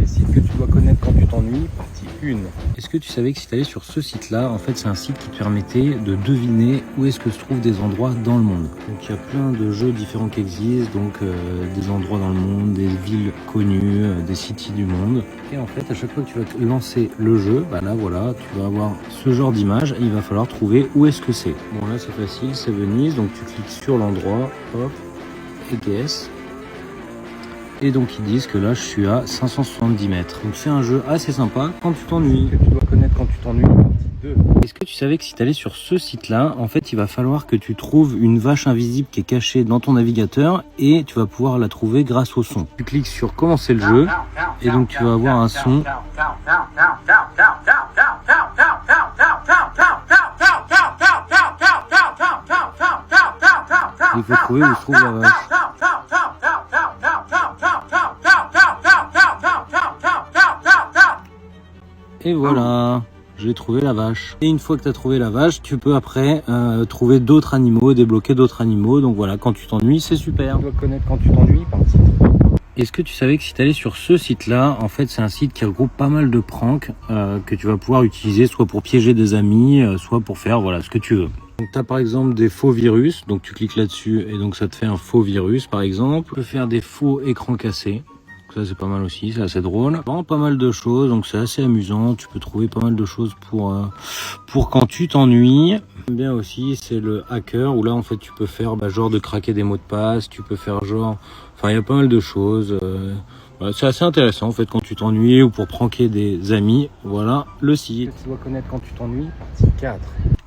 Les sites que tu dois connaître quand tu t'ennuies, partie 1. Est-ce que tu savais que si tu allais sur ce site-là, en fait c'est un site qui te permettait de deviner où est-ce que se trouvent des endroits dans le monde. Donc il y a plein de jeux différents qui existent, donc des endroits dans le monde, des villes connues, des cités du monde. Et en fait à chaque fois que tu vas lancer le jeu, bah là voilà, tu vas avoir ce genre d'image et il va falloir trouver où est-ce que c'est. Bon là c'est facile, c'est Venise, donc tu cliques sur l'endroit, hop, et guess. Et donc ils disent que là je suis à 570 mètres. Donc c'est un jeu assez sympa quand tu t'ennuies. Que tu dois connaître quand tu t'ennuies, partie 2. Est-ce que tu savais que si tu allais sur ce site-là, en fait il va falloir que tu trouves une vache invisible qui est cachée dans ton navigateur et tu vas pouvoir la trouver grâce au son. Tu cliques sur commencer le jeu et donc tu vas avoir un son. Il faut trouver où se trouve la vache. Et voilà, j'ai trouvé la vache. Et une fois que tu as trouvé la vache, tu peux après trouver d'autres animaux, débloquer d'autres animaux. Donc voilà, quand tu t'ennuies, c'est super. Tu dois connaître quand tu t'ennuies, partie 3. Est-ce que tu savais que si tu allais sur ce site-là, en fait c'est un site qui regroupe pas mal de pranks que tu vas pouvoir utiliser soit pour piéger des amis, soit pour faire voilà ce que tu veux. Donc tu as par exemple des faux virus, donc tu cliques là-dessus et donc ça te fait un faux virus par exemple. Tu peux faire des faux écrans cassés. Ça c'est pas mal aussi, c'est assez drôle. Vraiment pas mal de choses, donc c'est assez amusant. Tu peux trouver pas mal de choses pour quand tu t'ennuies. Bien aussi, c'est le hacker où là en fait tu peux faire genre de craquer des mots de passe. Tu peux faire genre, enfin il y a pas mal de choses. Voilà, c'est assez intéressant en fait quand tu t'ennuies ou pour pranker des amis. Voilà le site. Tu dois connaître quand tu t'ennuies, partie 4.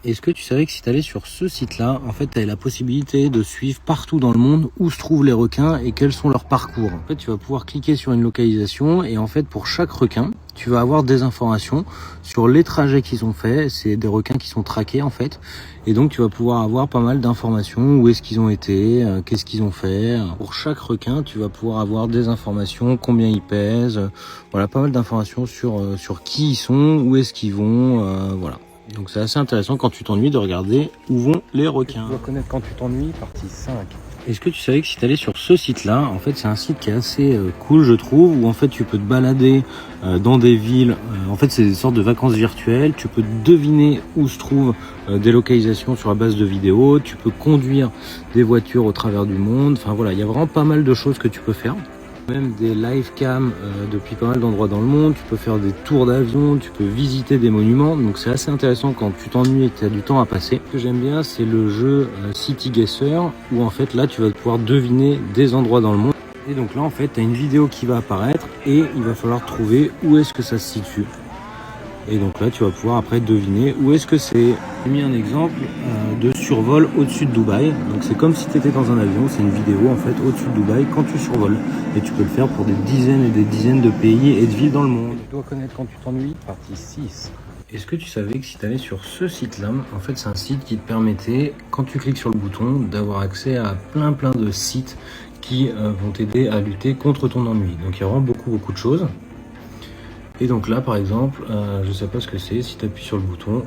Est-ce que tu savais que si tu allais sur ce site-là, en fait, tu as la possibilité de suivre partout dans le monde où se trouvent les requins et quels sont leurs parcours. En fait, tu vas pouvoir cliquer sur une localisation et en fait, pour chaque requin, tu vas avoir des informations sur les trajets qu'ils ont faits. C'est des requins qui sont traqués en fait. Et donc, tu vas pouvoir avoir pas mal d'informations. Où est-ce qu'ils ont été, qu'est-ce qu'ils ont fait. Pour chaque requin, tu vas pouvoir avoir des informations, combien ils pèsent. Voilà, pas mal d'informations sur qui ils sont, où est-ce qu'ils vont, voilà. Donc c'est assez intéressant quand tu t'ennuies de regarder où vont les requins. Tu dois connaître quand tu t'ennuies, partie 5. Est-ce que tu savais que si tu allais sur ce site-là, en fait c'est un site qui est assez cool je trouve, où en fait tu peux te balader dans des villes, en fait c'est des sortes de vacances virtuelles, tu peux deviner où se trouvent des localisations sur la base de vidéos, tu peux conduire des voitures au travers du monde, enfin voilà, il y a vraiment pas mal de choses que tu peux faire. Même des live cam depuis pas mal d'endroits dans le monde, tu peux faire des tours d'avion, tu peux visiter des monuments, donc c'est assez intéressant quand tu t'ennuies et que tu as du temps à passer. Ce que j'aime bien c'est le jeu City Guesser où en fait là tu vas pouvoir deviner des endroits dans le monde. Et donc là en fait tu as une vidéo qui va apparaître et il va falloir trouver où est-ce que ça se situe. Et donc là tu vas pouvoir après deviner où est-ce que c'est. J'ai mis un exemple de survol au-dessus de Dubaï. Donc c'est comme si tu étais dans un avion, c'est une vidéo en fait au-dessus de Dubaï quand tu survoles. Et tu peux le faire pour des dizaines et des dizaines de pays et de villes dans le monde. Tu dois connaître quand tu t'ennuies, partie 6. Est-ce que tu savais que si tu allais sur ce site-là, en fait c'est un site qui te permettait, quand tu cliques sur le bouton, d'avoir accès à plein de sites qui vont t'aider à lutter contre ton ennui. Donc il y a vraiment beaucoup de choses. Et donc là par exemple, je sais pas ce que c'est, si tu appuies sur le bouton,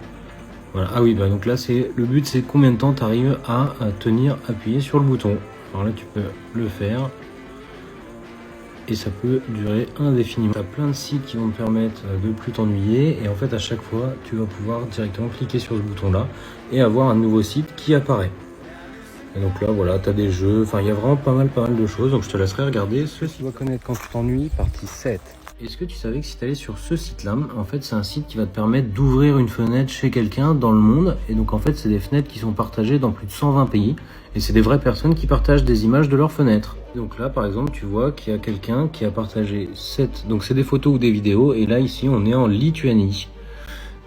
voilà. Ah oui, bah donc là c'est le but, c'est combien de temps tu arrives à tenir appuyé sur le bouton. Alors là tu peux le faire et ça peut durer indéfiniment. Tu as plein de sites qui vont te permettre de plus t'ennuyer et en fait à chaque fois tu vas pouvoir directement cliquer sur ce bouton là et avoir un nouveau site qui apparaît. Et donc là voilà, tu as des jeux, enfin il y a vraiment pas mal de choses, donc je te laisserai regarder ceci. Tu dois connaître quand tu t'ennuies, partie 7. Est-ce que tu savais que si tu allais sur ce site-là, en fait c'est un site qui va te permettre d'ouvrir une fenêtre chez quelqu'un dans le monde. Et donc en fait c'est des fenêtres qui sont partagées dans plus de 120 pays. Et c'est des vraies personnes qui partagent des images de leurs fenêtres. Donc là par exemple tu vois qu'il y a quelqu'un qui a partagé donc c'est des photos ou des vidéos. Et là ici on est en Lituanie.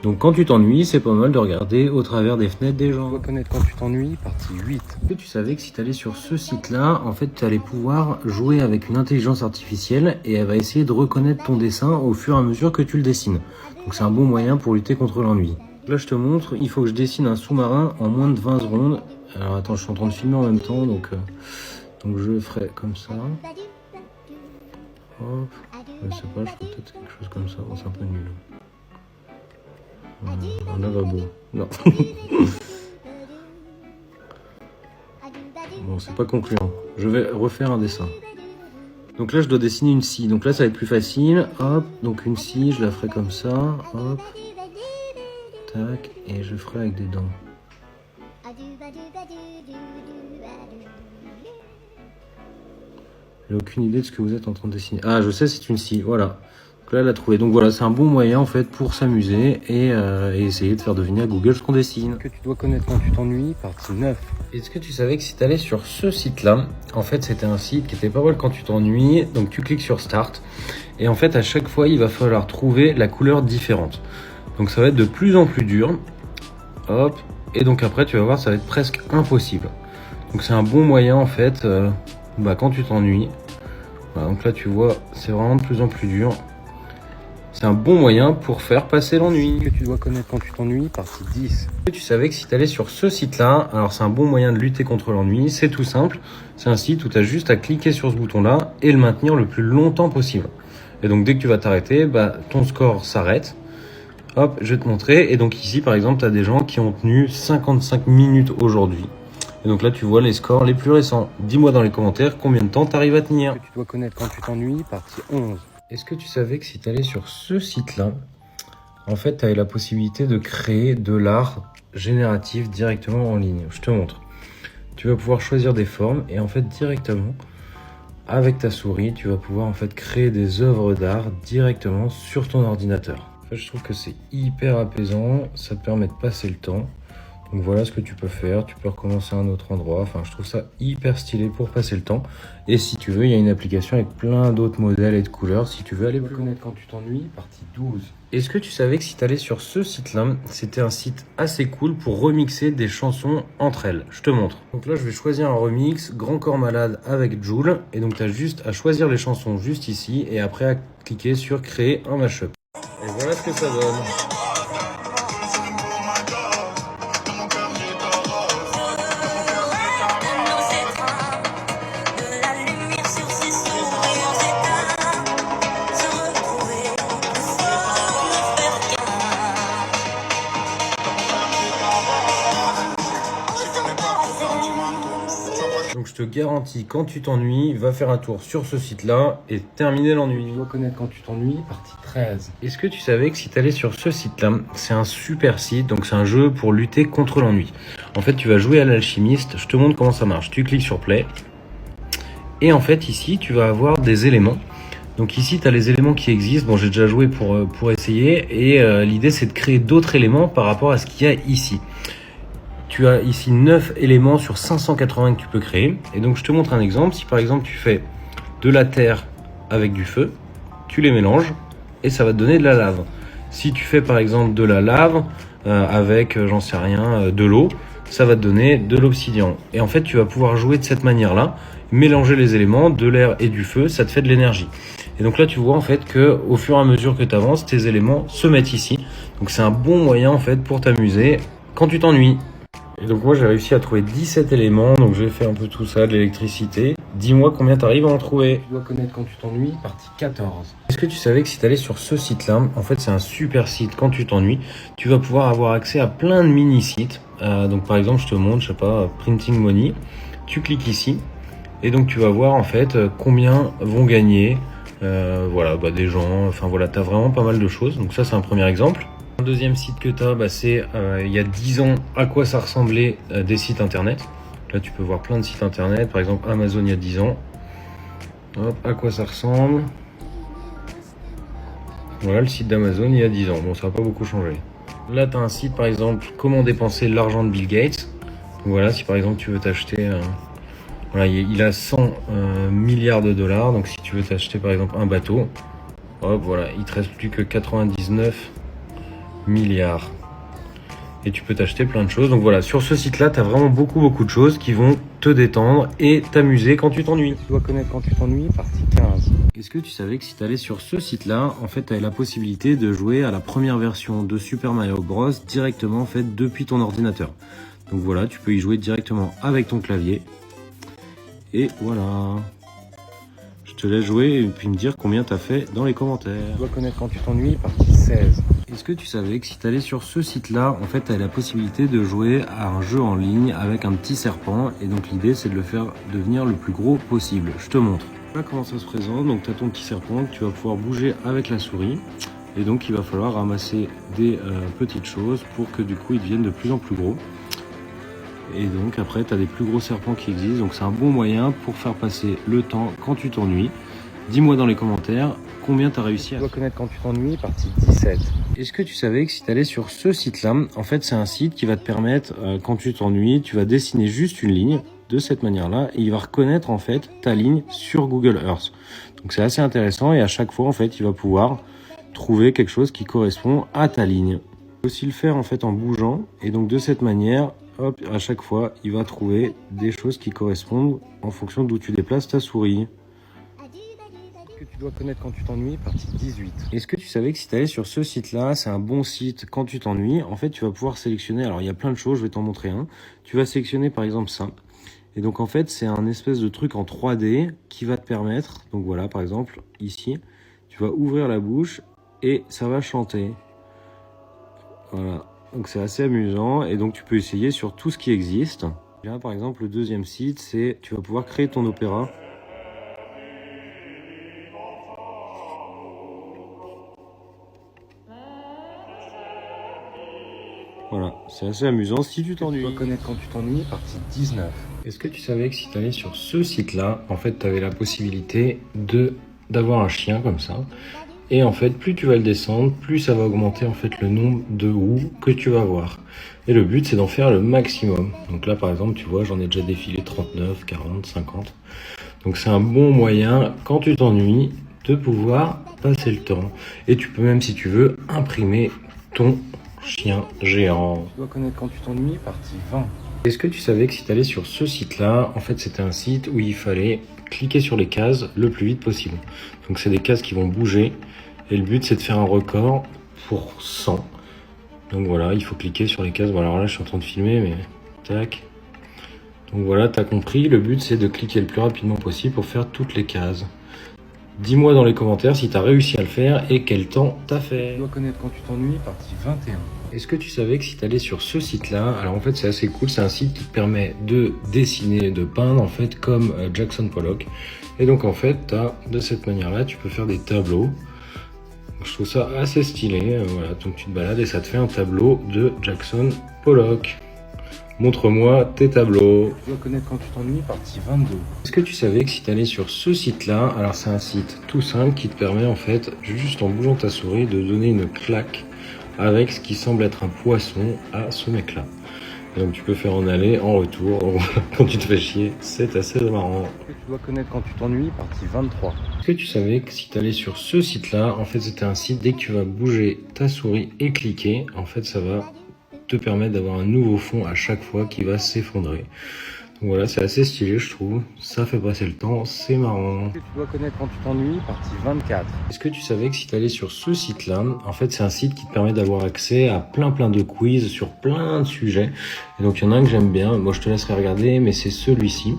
Donc quand tu t'ennuies, c'est pas mal de regarder au travers des fenêtres des gens. Tu dois connaître quand tu t'ennuies, partie 8. Est-ce que tu savais que si tu allais sur ce site-là, en fait tu allais pouvoir jouer avec une intelligence artificielle et elle va essayer de reconnaître ton dessin au fur et à mesure que tu le dessines. Donc c'est un bon moyen pour lutter contre l'ennui. Là je te montre, il faut que je dessine un sous-marin en moins de 20 secondes. Alors attends, je suis en train de filmer en même temps, donc je ferai comme ça. Hop, je sais pas, je ferai peut-être quelque chose comme ça, bon, c'est un peu nul. Un lavabo. Non. Bon, c'est pas concluant. Je vais refaire un dessin. Donc là, je dois dessiner une scie. Donc là, ça va être plus facile. Hop, donc une scie, je la ferai comme ça. Hop, tac, et je ferai avec des dents. J'ai aucune idée de ce que vous êtes en train de dessiner. Ah, je sais, c'est une scie, voilà. Donc là, elle a trouvé. Donc voilà, c'est un bon moyen en fait pour s'amuser et essayer de faire deviner à Google ce qu'on dessine. Que tu dois connaître quand tu t'ennuies, partie 9. Est-ce que tu savais que si tu allais sur ce site-là, en fait, c'était un site qui était pas mal quand tu t'ennuies. Donc tu cliques sur Start et en fait, à chaque fois, il va falloir trouver la couleur différente. Donc ça va être de plus en plus dur. Hop. Et donc après, tu vas voir, ça va être presque impossible. Donc c'est un bon moyen en fait, quand tu t'ennuies. Voilà, donc là tu vois, c'est vraiment de plus en plus dur. C'est un bon moyen pour faire passer l'ennui. Que tu dois connaître quand tu t'ennuies, partie 10. Tu savais que si tu allais sur ce site-là, alors c'est un bon moyen de lutter contre l'ennui, c'est tout simple. C'est un site où tu as juste à cliquer sur ce bouton-là et le maintenir le plus longtemps possible. Et donc dès que tu vas t'arrêter, ton score s'arrête. Hop, je vais te montrer. Et donc ici, par exemple, tu as des gens qui ont tenu 55 minutes aujourd'hui. Et donc là, tu vois les scores les plus récents. Dis-moi dans les commentaires combien de temps tu arrives à tenir. Que tu dois connaître quand tu t'ennuies, partie 11. Est-ce que tu savais que si tu allais sur ce site-là, en fait, tu avais la possibilité de créer de l'art génératif directement en ligne. Je te montre. Tu vas pouvoir choisir des formes et en fait, directement, avec ta souris, tu vas pouvoir en fait créer des œuvres d'art directement sur ton ordinateur. En fait, je trouve que c'est hyper apaisant, ça te permet de passer le temps. Donc voilà ce que tu peux faire, tu peux recommencer à un autre endroit, enfin je trouve ça hyper stylé pour passer le temps. Et si tu veux, il y a une application avec plein d'autres modèles et de couleurs, si tu veux aller plus connaître quand tu t'ennuies, partie 12. Est-ce que tu savais que si tu allais sur ce site-là, c'était un site assez cool pour remixer des chansons entre elles? Je te montre. Donc là je vais choisir un remix, Grand Corps Malade avec Jul, et donc tu as juste à choisir les chansons juste ici, et après à cliquer sur créer un mashup. Et voilà ce que ça donne. Donc je te garantis, quand tu t'ennuies, va faire un tour sur ce site-là et terminer l'ennui. Tu dois connaître quand tu t'ennuies, partie 13. Est-ce que tu savais que si tu allais sur ce site-là, c'est un super site, donc c'est un jeu pour lutter contre l'ennui. En fait, tu vas jouer à l'alchimiste, je te montre comment ça marche. Tu cliques sur Play et en fait ici, tu vas avoir des éléments. Donc ici, tu as les éléments qui existent. Bon, j'ai déjà joué pour essayer et l'idée, c'est de créer d'autres éléments par rapport à ce qu'il y a ici. Tu as ici 9 éléments sur 580 que tu peux créer. Et donc, je te montre un exemple. Si par exemple, tu fais de la terre avec du feu, tu les mélanges et ça va te donner de la lave. Si tu fais par exemple de la lave avec, j'en sais rien, de l'eau, ça va te donner de l'obsidian. Et en fait, tu vas pouvoir jouer de cette manière-là, mélanger les éléments, de l'air et du feu, ça te fait de l'énergie. Et donc là, tu vois en fait que au fur et à mesure que tu avances, tes éléments se mettent ici. Donc c'est un bon moyen en fait pour t'amuser quand tu t'ennuies. Et donc moi j'ai réussi à trouver 17 éléments, donc j'ai fait un peu tout ça, de l'électricité. Dis-moi combien tu arrives à en trouver. Tu dois connaître quand tu t'ennuies, partie 14. Est-ce que tu savais que si tu allais sur ce site-là, en fait c'est un super site quand tu t'ennuies, tu vas pouvoir avoir accès à plein de mini-sites. Donc par exemple je te montre, je sais pas, Printing Money. Tu cliques ici et donc tu vas voir en fait combien vont gagner des gens. Enfin voilà, tu as vraiment pas mal de choses. Donc ça c'est un premier exemple. Un deuxième site que tu as, c'est il y a 10 ans, à quoi ça ressemblait des sites internet. Là, tu peux voir plein de sites internet, par exemple Amazon il y a 10 ans. Hop, à quoi ça ressemble. Voilà le site d'Amazon il y a 10 ans. Bon, ça n'a pas beaucoup changé. Là, tu as un site, par exemple, comment dépenser l'argent de Bill Gates. Donc, voilà, si par exemple tu veux t'acheter... voilà, il a 100 milliards de dollars. Donc si tu veux t'acheter par exemple un bateau, hop, voilà, il te reste plus que 99 milliards. Et tu peux t'acheter plein de choses. Donc voilà, sur ce site-là, tu as vraiment beaucoup de choses qui vont te détendre et t'amuser quand tu t'ennuies. Tu dois connaître quand tu t'ennuies, partie 15. Est-ce que tu savais que si tu allais sur ce site-là, en fait, tu avais la possibilité de jouer à la première version de Super Mario Bros directement en fait depuis ton ordinateur. Donc voilà, tu peux y jouer directement avec ton clavier. Et voilà. Je te laisse jouer et puis me dire combien tu as fait dans les commentaires. Tu dois connaître quand tu t'ennuies, partie 16. Est-ce que tu savais que si tu allais sur ce site-là, en fait, tu as la possibilité de jouer à un jeu en ligne avec un petit serpent. Et donc l'idée, c'est de le faire devenir le plus gros possible. Je te montre. Voilà comment ça se présente. Donc tu as ton petit serpent que tu vas pouvoir bouger avec la souris. Et donc il va falloir ramasser des petites choses pour que du coup ils deviennent de plus en plus gros. Et donc après tu as des plus gros serpents qui existent. Donc c'est un bon moyen pour faire passer le temps quand tu t'ennuies. Dis-moi dans les commentaires combien tu as réussi à... Tu dois connaître quand tu t'ennuies, partie 17. Est-ce que tu savais que si tu allais sur ce site-là, en fait c'est un site qui va te permettre, quand tu t'ennuies, tu vas dessiner juste une ligne de cette manière-là et il va reconnaître en fait ta ligne sur Google Earth. Donc c'est assez intéressant et à chaque fois en fait il va pouvoir trouver quelque chose qui correspond à ta ligne. Tu peux aussi le faire en fait en bougeant et donc de cette manière, hop, à chaque fois il va trouver des choses qui correspondent en fonction d'où tu déplaces ta souris. Que tu dois connaître quand tu t'ennuies, partie 18. Est-ce que tu savais que si tu allais sur ce site-là, c'est un bon site quand tu t'ennuies, en fait tu vas pouvoir sélectionner, alors il y a plein de choses, je vais t'en montrer un. Tu vas sélectionner par exemple ça. Et donc en fait c'est un espèce de truc en 3D qui va te permettre, donc voilà par exemple ici, tu vas ouvrir la bouche et ça va chanter. Voilà, donc c'est assez amusant et donc tu peux essayer sur tout ce qui existe. Là par exemple le deuxième site c'est, tu vas pouvoir créer ton opéra. Voilà, c'est assez amusant si tu t'ennuies. Tu dois connaître quand tu t'ennuies, partie 19. Est-ce que tu savais que si tu allais sur ce site-là, en fait, tu avais la possibilité d'avoir un chien comme ça. Et en fait, plus tu vas le descendre, plus ça va augmenter en fait le nombre de roues que tu vas avoir. Et le but, c'est d'en faire le maximum. Donc là, par exemple, tu vois, j'en ai déjà défilé 39, 40, 50. Donc c'est un bon moyen, quand tu t'ennuies, de pouvoir passer le temps. Et tu peux même, si tu veux, imprimer ton chien géant. Tu dois connaître quand tu t'ennuies, partie 20. Est-ce que tu savais que si tu allais sur ce site-là, en fait c'était un site où il fallait cliquer sur les cases le plus vite possible. Donc c'est des cases qui vont bouger et le but c'est de faire un record pour 100. Donc voilà, il faut cliquer sur les cases. Bon, alors là je suis en train de filmer mais tac. Donc voilà, tu as compris, le but c'est de cliquer le plus rapidement possible pour faire toutes les cases. Dis-moi dans les commentaires si tu as réussi à le faire et quel temps tu as fait. Tu dois connaître quand tu t'ennuies, partie 21. Est-ce que tu savais que si tu allais sur ce site-là, alors en fait c'est assez cool, c'est un site qui te permet de dessiner, de peindre en fait comme Jackson Pollock. Et donc en fait, de cette manière-là, tu peux faire des tableaux. Je trouve ça assez stylé, voilà, donc tu te balades et ça te fait un tableau de Jackson Pollock. Montre-moi tes tableaux. Tu dois connaître quand tu t'ennuies, partie 22. Est-ce que tu savais que si tu allais sur ce site-là, alors c'est un site tout simple qui te permet en fait, juste en bougeant ta souris, de donner une claque avec ce qui semble être un poisson à ce mec-là. Donc tu peux faire en aller, en retour, quand tu te fais chier, c'est assez marrant. Tu dois connaître quand tu t'ennuies, partie 23. Est-ce que tu savais que si tu allais sur ce site-là, en fait c'était un site, dès que tu vas bouger ta souris et cliquer, en fait ça va te permettre d'avoir un nouveau fond à chaque fois qui va s'effondrer. Voilà, c'est assez stylé je trouve, ça fait passer le temps, c'est marrant. Tu dois connaître quand tu t'ennuies, partie 24. Est-ce que tu savais que si tu allais sur ce site-là, en fait c'est un site qui te permet d'avoir accès à plein de quiz sur plein de sujets. Et donc il y en a un que j'aime bien, moi je te laisserai regarder, mais c'est celui-ci,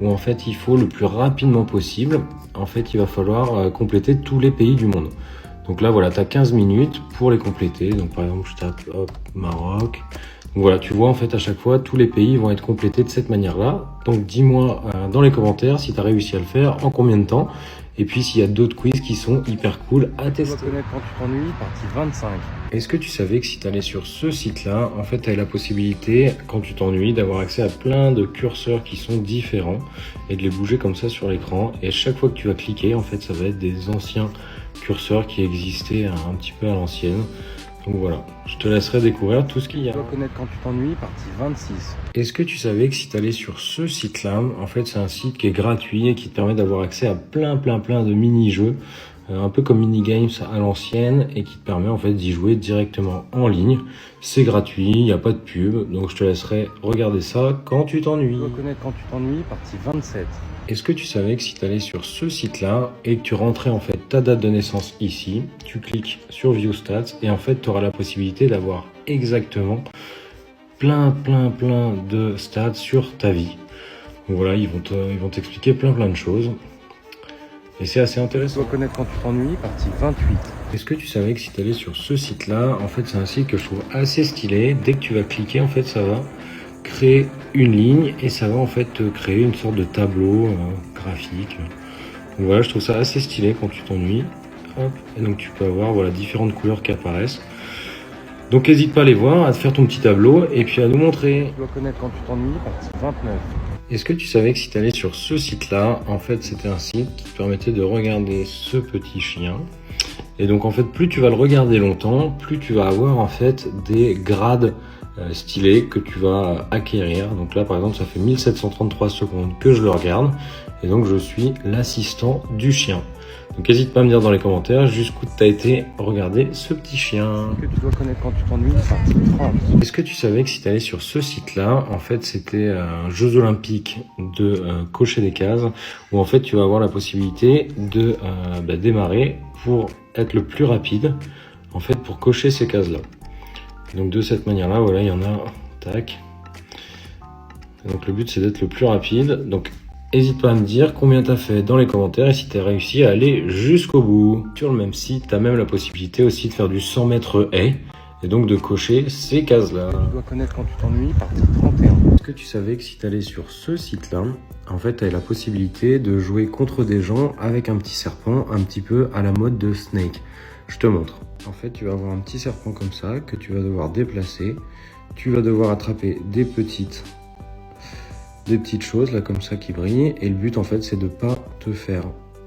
où en fait il faut le plus rapidement possible, en fait il va falloir compléter tous les pays du monde. Donc là, voilà, tu as 15 minutes pour les compléter. Donc par exemple, je tape hop, Maroc. Donc voilà, tu vois en fait à chaque fois, tous les pays vont être complétés de cette manière-là. Donc dis-moi dans les commentaires si tu as réussi à le faire, en combien de temps. Et puis s'il y a d'autres quiz qui sont hyper cool à tester. Tu dois connaître quand tu t'ennuies, partie 25. Est-ce que tu savais que si tu allais sur ce site-là, en fait tu as la possibilité, quand tu t'ennuies, d'avoir accès à plein de curseurs qui sont différents et de les bouger comme ça sur l'écran. Et chaque fois que tu vas cliquer, en fait ça va être des anciens curseurs qui existaient un petit peu à l'ancienne. Donc voilà, je te laisserai découvrir tout ce qu'il y a. Tu dois connaître quand tu t'ennuies, partie 26. Est-ce que tu savais que si tu allais sur ce site-là, en fait c'est un site qui est gratuit et qui te permet d'avoir accès à plein de mini-jeux, un peu comme mini-games à l'ancienne, et qui te permet en fait d'y jouer directement en ligne. C'est gratuit, il n'y a pas de pub, donc je te laisserai regarder ça quand tu t'ennuies. Tu dois connaître quand tu t'ennuies, partie 27. Est-ce que tu savais que si tu allais sur ce site-là et que tu rentrais en fait ta date de naissance ici, tu cliques sur View Stats et en fait tu auras la possibilité d'avoir exactement plein de stats sur ta vie. Donc voilà, ils vont t'expliquer plein de choses. Et c'est assez intéressant. Tu dois connaître quand tu t'ennuies, partie 28. Est-ce que tu savais que si tu allais sur ce site-là, en fait c'est un site que je trouve assez stylé. Dès que tu vas cliquer, en fait ça va créer une ligne et ça va en fait te créer une sorte de tableau graphique. Donc voilà, je trouve ça assez stylé quand tu t'ennuies. Hop. Et donc tu peux avoir voilà, différentes couleurs qui apparaissent. Donc n'hésite pas à les voir, à te faire ton petit tableau et puis à nous montrer. Tu dois connaître quand tu t'ennuies, partie 29. Est-ce que tu savais que si tu allais sur ce site-là, en fait c'était un site qui te permettait de regarder ce petit chien. Et donc en fait plus tu vas le regarder longtemps, plus tu vas avoir en fait des grades stylés que tu vas acquérir. Donc là par exemple ça fait 1733 secondes que je le regarde et donc je suis l'assistant du chien. Donc n'hésite pas à me dire dans les commentaires jusqu'où tu as été regarder ce petit chien. Que tu dois connaître quand tu t'ennuies, partie 30. Est-ce que tu savais que si tu allais sur ce site-là, en fait c'était Jeux Olympiques de cocher des cases, où en fait tu vas avoir la possibilité de démarrer pour être le plus rapide, en fait pour cocher ces cases-là. Donc de cette manière-là, voilà, il y en a, tac. Et donc le but c'est d'être le plus rapide. Donc n'hésite pas à me dire combien tu as fait dans les commentaires et si tu as réussi à aller jusqu'au bout. Sur le même site, tu as même la possibilité aussi de faire du 100 mètres haies et donc de cocher ces cases-là. Tu dois connaître quand tu t'ennuies, partie 31. Est-ce que tu savais que si tu allais sur ce site-là, en fait, tu as la possibilité de jouer contre des gens avec un petit serpent, un petit peu à la mode de Snake. Je te montre. En fait, tu vas avoir un petit serpent comme ça que tu vas devoir déplacer. Tu vas devoir attraper des petites choses là comme ça qui brillent et le but en fait c'est de pas te faire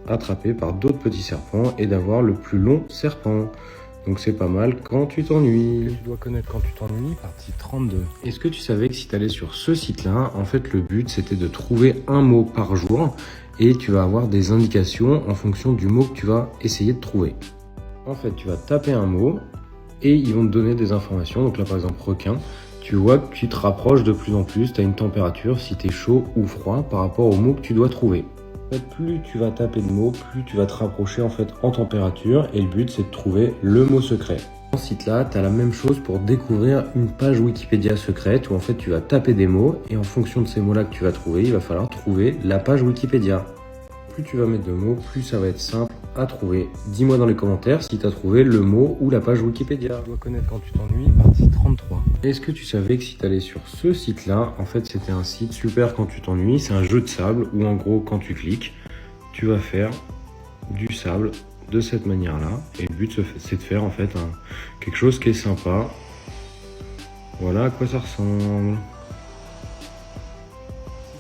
attraper par d'autres petits serpents et d'avoir le plus long serpent. Donc c'est pas mal quand tu t'ennuies. Tu dois connaître quand tu t'ennuies, partie 32. Est-ce que tu savais que si tu allais sur ce site là, en fait le but c'était de trouver un mot par jour et tu vas avoir des indications en fonction du mot que tu vas essayer de trouver. En fait tu vas taper un mot et ils vont te donner des informations. Donc là par exemple requin. Tu vois que tu te rapproches de plus en plus, tu as une température, si tu es chaud ou froid par rapport au mot que tu dois trouver. En fait, plus tu vas taper de mots, plus tu vas te rapprocher en fait en température et le but c'est de trouver le mot secret. Dans ce site-là, tu as la même chose pour découvrir une page Wikipédia secrète où en fait tu vas taper des mots et en fonction de ces mots-là que tu vas trouver, il va falloir trouver la page Wikipédia. Plus tu vas mettre de mots, plus ça va être simple à trouver. Dis-moi dans les commentaires si tu as trouvé le mot ou la page Wikipédia. Tu dois connaître quand tu t'ennuies, partie 33. Est-ce que tu savais que si tu allais sur ce site-là, en fait c'était un site super quand tu t'ennuies, c'est un jeu de sable où en gros quand tu cliques, tu vas faire du sable de cette manière-là. Et le but c'est de faire en fait quelque chose qui est sympa. Voilà à quoi ça ressemble.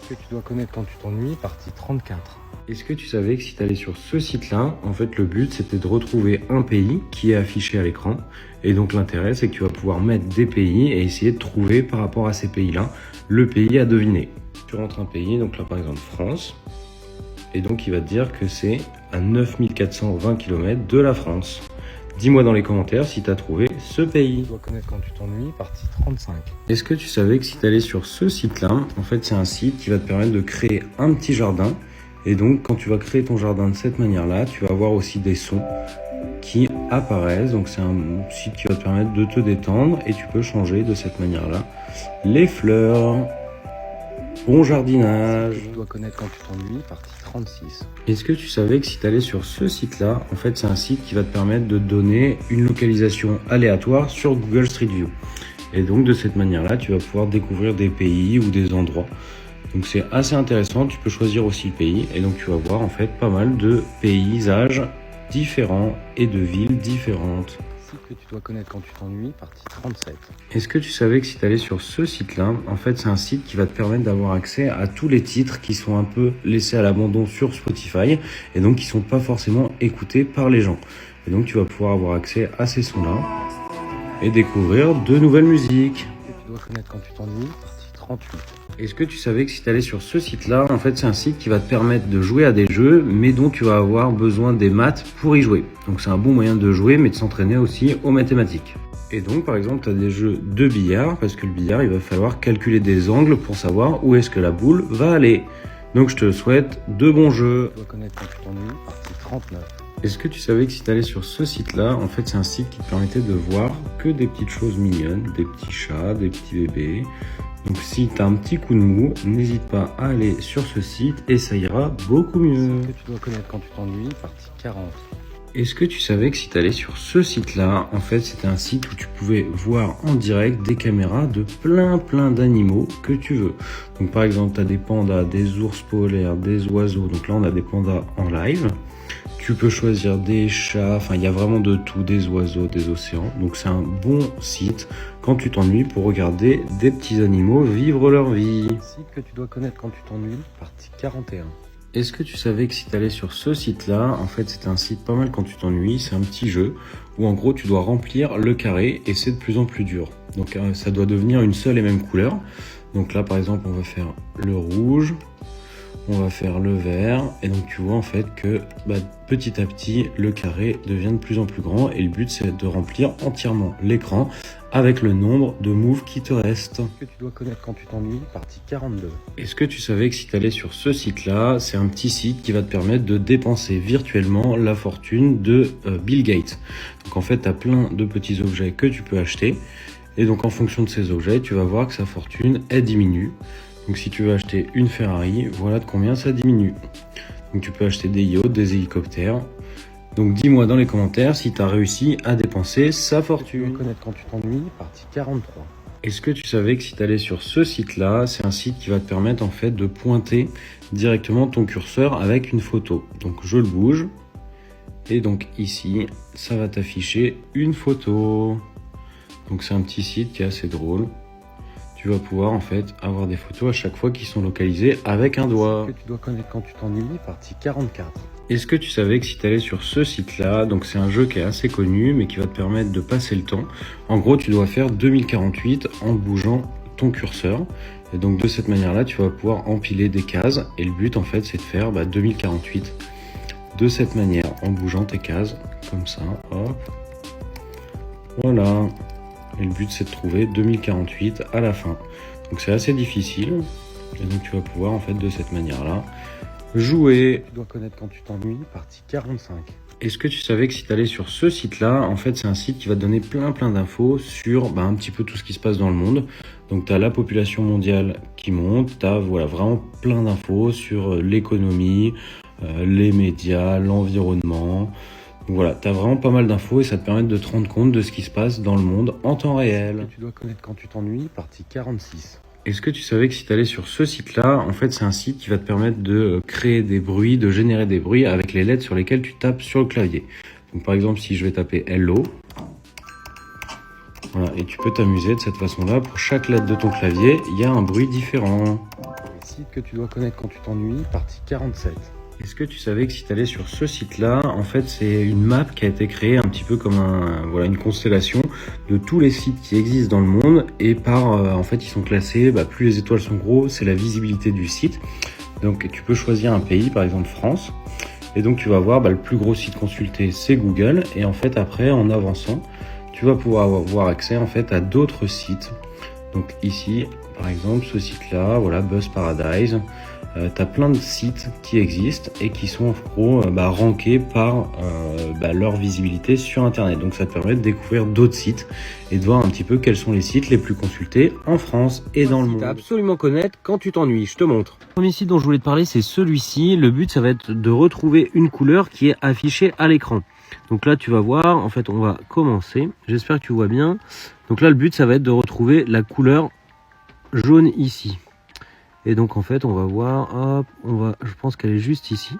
Que tu dois connaître quand tu t'ennuies, partie 34. Est-ce que tu savais que si tu allais sur ce site-là, en fait le but c'était de retrouver un pays qui est affiché à l'écran. Et donc l'intérêt c'est que tu vas pouvoir mettre des pays et essayer de trouver par rapport à ces pays-là, le pays à deviner. Tu rentres un pays, donc là par exemple France, et donc il va te dire que c'est à 9420 km de la France. Dis-moi dans les commentaires si tu as trouvé ce pays. Tu dois connaître quand tu t'ennuies, partie 35. Est-ce que tu savais que si tu allais sur ce site-là, en fait c'est un site qui va te permettre de créer un petit jardin. Et donc quand tu vas créer ton jardin de cette manière-là, tu vas avoir aussi des sons qui apparaissent. Donc c'est un site qui va te permettre de te détendre et tu peux changer de cette manière-là les fleurs. Bon jardinage. Tu dois connaître quand tu t'ennuies, partie 36. Est-ce que tu savais que si tu allais sur ce site-là, en fait c'est un site qui va te permettre de te donner une localisation aléatoire sur Google Street View. Et donc de cette manière-là, tu vas pouvoir découvrir des pays ou des endroits. Donc c'est assez intéressant, tu peux choisir aussi le pays et donc tu vas voir en fait pas mal de paysages différents et de villes différentes. Site que tu dois connaître quand tu t'ennuies, partie 37. Est-ce que tu savais que si tu allais sur ce site-là, en fait c'est un site qui va te permettre d'avoir accès à tous les titres qui sont un peu laissés à l'abandon sur Spotify et donc qui sont pas forcément écoutés par les gens. Et donc tu vas pouvoir avoir accès à ces sons-là et découvrir de nouvelles musiques. Que tu dois connaître quand tu t'ennuies, partie 38. Est-ce que tu savais que si tu allais sur ce site-là, en fait c'est un site qui va te permettre de jouer à des jeux, mais dont tu vas avoir besoin des maths pour y jouer. Donc c'est un bon moyen de jouer, mais de s'entraîner aussi aux mathématiques. Et donc par exemple tu as des jeux de billard, parce que le billard il va falloir calculer des angles pour savoir où est-ce que la boule va aller. Donc je te souhaite de bons jeux. Tu dois connaître quand tu t'ennuies, partie 39. Est-ce que tu savais que si tu allais sur ce site-là, en fait c'est un site qui te permettait de voir que des petites choses mignonnes, des petits chats, des petits bébés. Donc si tu as un petit coup de mou, n'hésite pas à aller sur ce site et ça ira beaucoup mieux. Que tu dois connaître quand tu t'ennuies, partie 40. Est-ce que tu savais que si tu allais sur ce site-là, en fait, c'était un site où tu pouvais voir en direct des caméras de plein d'animaux que tu veux. Donc par exemple, tu as des pandas, des ours polaires, des oiseaux. Donc là, on a des pandas en live. Tu peux choisir des chats, enfin il y a vraiment de tout, des oiseaux, des océans. Donc c'est un bon site quand tu t'ennuies pour regarder des petits animaux vivre leur vie. Site que tu dois connaître quand tu t'ennuies, partie 41. Est-ce que tu savais que si tu allais sur ce site-là, en fait c'est un site pas mal quand tu t'ennuies, c'est un petit jeu où en gros tu dois remplir le carré et c'est de plus en plus dur. Donc ça doit devenir une seule et même couleur. Donc là par exemple on va faire le rouge, on va faire le vert et donc tu vois en fait que petit à petit le carré devient de plus en plus grand et le but c'est de remplir entièrement l'écran avec le nombre de moves qui te restent. Que tu dois connaître quand tu t'ennuies, partie 42. Est-ce que tu savais que si tu allais sur ce site-là, c'est un petit site qui va te permettre de dépenser virtuellement la fortune de Bill Gates. Donc en fait, tu as plein de petits objets que tu peux acheter et donc en fonction de ces objets, tu vas voir que sa fortune, elle diminue. Donc si tu veux acheter une Ferrari, voilà de combien ça diminue. Donc tu peux acheter des yachts, des hélicoptères. Donc dis-moi dans les commentaires si tu as réussi à dépenser sa fortune. Tu dois connaître quand tu t'ennuies, partie 43. Est-ce que tu savais que si tu allais sur ce site-là, c'est un site qui va te permettre en fait de pointer directement ton curseur avec une photo. Donc je le bouge et donc ici, ça va t'afficher une photo. Donc c'est un petit site qui est assez drôle. Tu vas pouvoir en fait avoir des photos à chaque fois qui sont localisées avec un doigt. Que tu dois connaître quand tu t'ennuies, partie 44. Est-ce que tu savais que si tu allais sur ce site-là, donc c'est un jeu qui est assez connu mais qui va te permettre de passer le temps. En gros, tu dois faire 2048 en bougeant ton curseur. Et donc de cette manière-là, tu vas pouvoir empiler des cases. Et le but en fait, c'est de faire 2048 de cette manière en bougeant tes cases comme ça. Hop. Voilà. Et le but c'est de trouver 2048 à la fin. Donc c'est assez difficile. Et donc tu vas pouvoir en fait de cette manière-là jouer. Tu dois connaître quand tu t'ennuies, partie 45. Est-ce que tu savais que si tu allais sur ce site-là, en fait c'est un site qui va te donner plein d'infos sur un petit peu tout ce qui se passe dans le monde. Donc tu as la population mondiale qui monte, tu as vraiment plein d'infos sur l'économie, les médias, l'environnement. Voilà, tu as vraiment pas mal d'infos et ça te permet de te rendre compte de ce qui se passe dans le monde en temps réel. Tu dois connaître quand tu t'ennuies, partie 46. Est-ce que tu savais que si tu allais sur ce site-là, en fait c'est un site qui va te permettre de créer des bruits, de générer des bruits avec les lettres sur lesquelles tu tapes sur le clavier. Donc par exemple si je vais taper Hello, voilà, et tu peux t'amuser de cette façon-là. Pour chaque lettre de ton clavier, il y a un bruit différent. Site que tu dois connaître quand tu t'ennuies, partie 47. Est-ce que tu savais que si tu allais sur ce site-là, en fait, c'est une map qui a été créée un petit peu comme une constellation de tous les sites qui existent dans le monde et en fait, ils sont classés, plus les étoiles sont gros, c'est la visibilité du site. Donc, tu peux choisir un pays, par exemple France, et donc tu vas voir le plus gros site consulté, c'est Google, et en fait, après, en avançant, tu vas pouvoir avoir accès en fait à d'autres sites. Donc ici, par exemple, ce site-là, voilà, Buzz Paradise. Tu as plein de sites qui existent et qui sont en gros rankés par leur visibilité sur internet. Donc ça te permet de découvrir d'autres sites et de voir un petit peu quels sont les sites les plus consultés en France et dans le monde. Absolument connaître quand tu t'ennuies, je te montre. Le premier site dont je voulais te parler, c'est celui-ci. Le but, ça va être de retrouver une couleur qui est affichée à l'écran. Donc là, tu vas voir, en fait, on va commencer. J'espère que tu vois bien. Donc là, le but, ça va être de retrouver la couleur jaune ici. Et donc en fait on va voir, hop, je pense qu'elle est juste ici.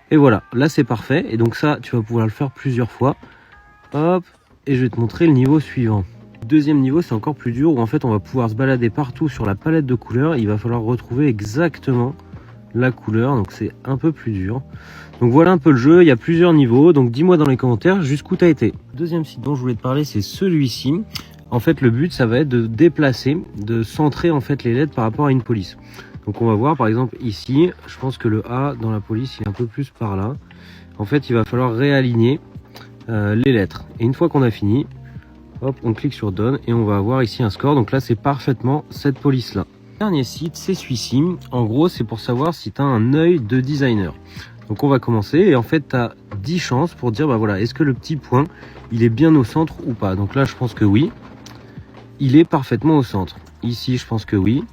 Et voilà, là c'est parfait. Et donc ça, tu vas pouvoir le faire plusieurs fois. Hop, et je vais te montrer le niveau suivant. Deuxième niveau, c'est encore plus dur où en fait on va pouvoir se balader partout sur la palette de couleurs. Il va falloir retrouver exactement la couleur, donc c'est un peu plus dur. Donc voilà un peu le jeu, il y a plusieurs niveaux. Donc dis-moi dans les commentaires jusqu'où tu as été. Deuxième site dont je voulais te parler, c'est celui-ci. En fait, le but, ça va être de déplacer, de centrer en fait les lettres par rapport à une police. Donc on va voir par exemple ici, je pense que le A dans la police, il est un peu plus par là. En fait, il va falloir réaligner les lettres. Et une fois qu'on a fini, hop, on clique sur Done et on va avoir ici un score. Donc là, c'est parfaitement cette police-là. Dernier site, c'est celui-ci. En gros, c'est pour savoir si tu as un œil de designer. Donc on va commencer et en fait, tu as 10 chances pour dire, voilà, est-ce que le petit point, il est bien au centre ou pas. Donc là, je pense que oui. Il est parfaitement au centre. Ici, je pense que oui.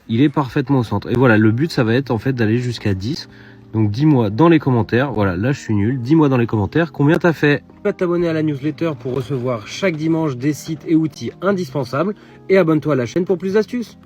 Il est parfaitement au centre. Et voilà, le but, ça va être en fait d'aller jusqu'à 10. Donc dis-moi dans les commentaires, voilà, là je suis nul, dis-moi dans les commentaires combien t'as fait. Va t'abonner à la newsletter pour recevoir chaque dimanche des sites et outils indispensables et abonne-toi à la chaîne pour plus d'astuces.